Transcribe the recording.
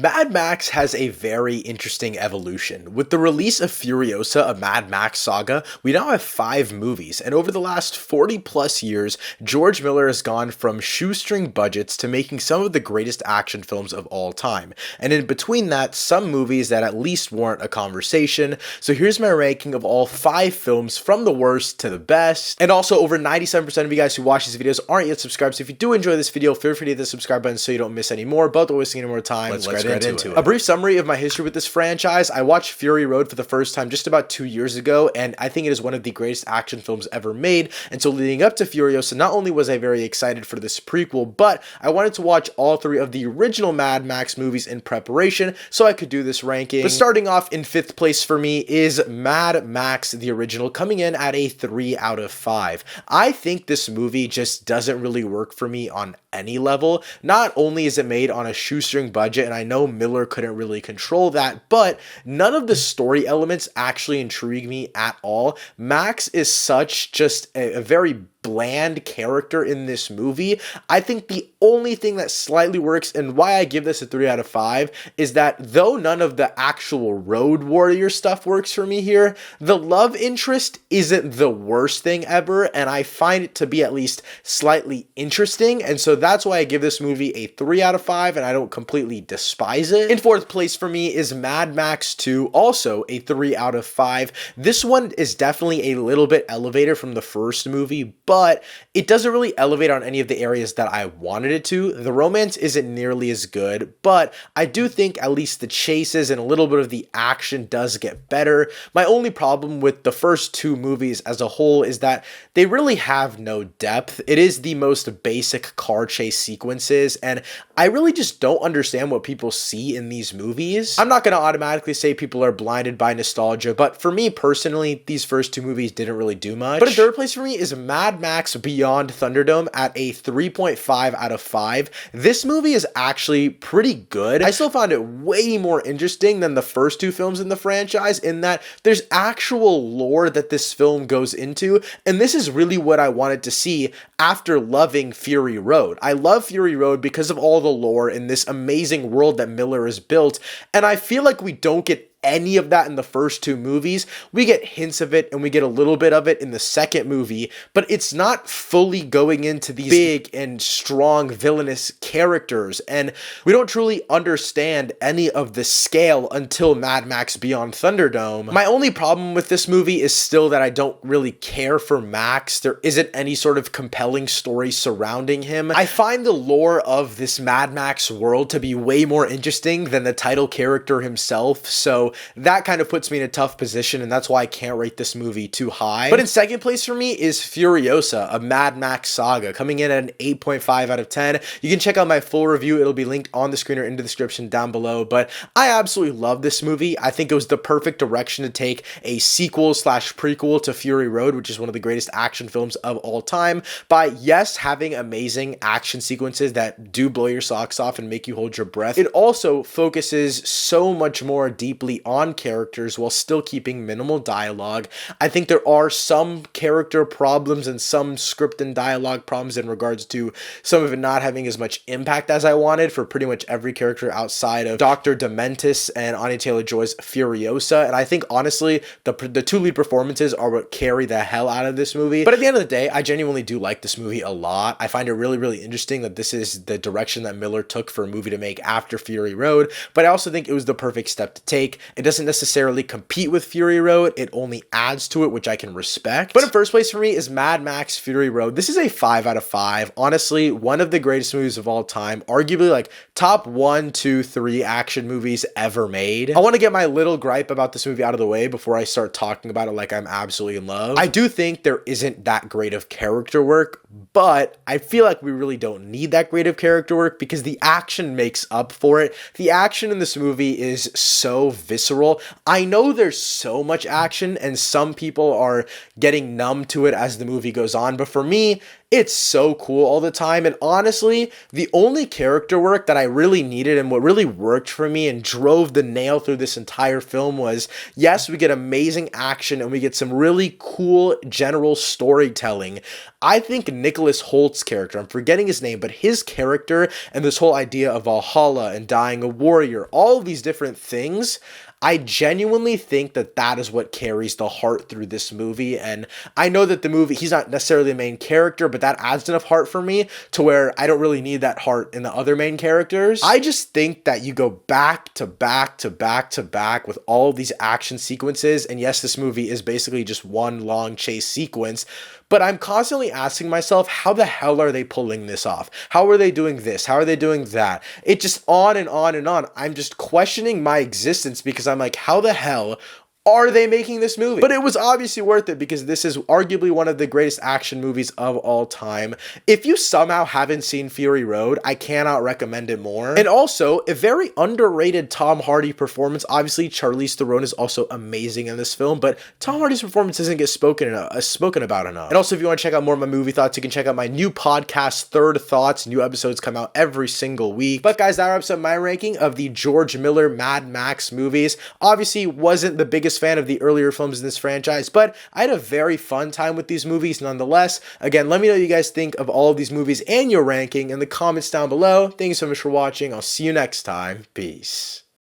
Mad Max has a very interesting evolution. With the release of Furiosa, a Mad Max saga, we now have 5 movies, and over the last 40 plus years, George Miller has gone from shoestring budgets to making some of the greatest action films of all time. And in between that, some movies that at least warrant a conversation. So here's my ranking of all 5 films from the worst to the best. And also, over 97% of you guys who watch these videos aren't yet subscribed, so if you do enjoy this video, feel free to hit the subscribe button so you don't miss any more. But don't waste any more time, let's get into it. A brief summary of my history with this franchise. I watched Fury Road for the first time just about 2 years ago, and I think it is one of the greatest action films ever made. And so leading up to Furiosa, not only was I very excited for this prequel, but I wanted to watch all 3 of the original Mad Max movies in preparation so I could do this ranking. But starting off in 5th place for me is Mad Max the original, coming in at a 3 out of 5. I think this movie just doesn't really work for me on any level. Not only is it made on a shoestring budget, and I know Miller couldn't really control that, but none of the story elements actually intrigue me at all. Max is such just a very bland character in this movie. I think the only thing that slightly works, and why I give this a 3 out of 5, is that though none of the actual Road Warrior stuff works for me here, the love interest isn't the worst thing ever, and I find it to be at least slightly interesting, and so that's why I give this movie a 3 out of 5, and I don't completely despise it. In 4th place for me is Mad Max 2, also a 3 out of 5. This one is definitely a little bit elevated from the first movie, but it doesn't really elevate on any of the areas that I wanted it to. The romance isn't nearly as good, but I do think at least the chases and a little bit of the action does get better. My only problem with the first 2 movies as a whole is that they really have no depth. It is the most basic car chase sequences, and I really just don't understand what people see in these movies. I'm not going to automatically say people are blinded by nostalgia, but for me personally, these first 2 movies didn't really do much. But in 3rd place for me is Mad Max Beyond Thunderdome at a 3.5 out of 5. This movie is actually pretty good. I still found it way more interesting than the first 2 films in the franchise in that there's actual lore that this film goes into, and this is really what I wanted to see after loving Fury Road. I love Fury Road because of all the lore in this amazing world that Miller has built, and I feel like we don't get any of that in the first 2 movies. We get hints of it and we get a little bit of it in the second movie, but it's not fully going into these big and strong villainous characters, and we don't truly understand any of the scale until Mad Max Beyond Thunderdome. My only problem with this movie is still that I don't really care for Max. There isn't any sort of compelling story surrounding him. I find the lore of this Mad Max world to be way more interesting than the title character himself, so that kind of puts me in a tough position, and that's why I can't rate this movie too high. But in 2nd place for me is Furiosa, a Mad Max saga, coming in at an 8.5 out of 10. You can check out my full review. It'll be linked on the screen or in the description down below, but I absolutely love this movie. I think it was the perfect direction to take a sequel slash prequel to Fury Road, which is one of the greatest action films of all time, by, yes, having amazing action sequences that do blow your socks off and make you hold your breath. It also focuses so much more deeply on characters while still keeping minimal dialogue. I think there are some character problems and some script and dialogue problems in regards to some of it not having as much impact as I wanted for pretty much every character outside of Dr. Dementis and Anya Taylor-Joy's Furiosa, and I think honestly the 2 lead performances are what carry the hell out of this movie. But at the end of the day, I genuinely do like this movie a lot. I find it really, really interesting that this is the direction that Miller took for a movie to make after Fury Road, but I also think it was the perfect step to take. It doesn't necessarily compete with Fury Road, it only adds to it, which I can respect. But in 1st place for me is Mad Max Fury Road. This is a 5 out of 5. Honestly, one of the greatest movies of all time, arguably like top 1, 2, 3 action movies ever made. I want to get my little gripe about this movie out of the way before I start talking about it like I'm absolutely in love. I do think there isn't that great of character work, but I feel like we really don't need that great of character work because the action makes up for it. The action in this movie is so visceral. I know there's so much action and some people are getting numb to it as the movie goes on, but for me, It's so cool all the time. And honestly, the only character work that I really needed and what really worked for me and drove the nail through this entire film was, yes, we get amazing action and we get some really cool general storytelling. I think Nicholas Holt's character, I'm forgetting his name, but his character and this whole idea of Valhalla and dying a warrior, all of these different things, I genuinely think that that is what carries the heart through this movie. And I know that the movie, he's not necessarily the main character, but that adds enough heart for me to where I don't really need that heart in the other main characters. I just think that you go back to back to back to back with all of these action sequences. And yes, this movie is basically just one long chase sequence, but I'm constantly asking myself, how the hell are they pulling this off? How are they doing this? How are they doing that? It just on and on and on. I'm just questioning my existence because I'm like, how the hell are they making this movie? But it was obviously worth it because this is arguably one of the greatest action movies of all time. If you somehow haven't seen Fury Road, I cannot recommend it more. And also, a very underrated Tom Hardy performance. Obviously, Charlize Theron is also amazing in this film, but Tom Hardy's performance doesn't get spoken about enough. And also, if you want to check out more of my movie thoughts, you can check out my new podcast, Third Thoughts. New episodes come out every single week. But guys, that wraps up my ranking of the George Miller Mad Max movies. Obviously, wasn't the biggest fan of the earlier films in this franchise, but I had a very fun time with these movies nonetheless. Again, let me know what you guys think of all of these movies and your ranking in the comments down below. Thank you so much for watching. I'll see you next time. Peace.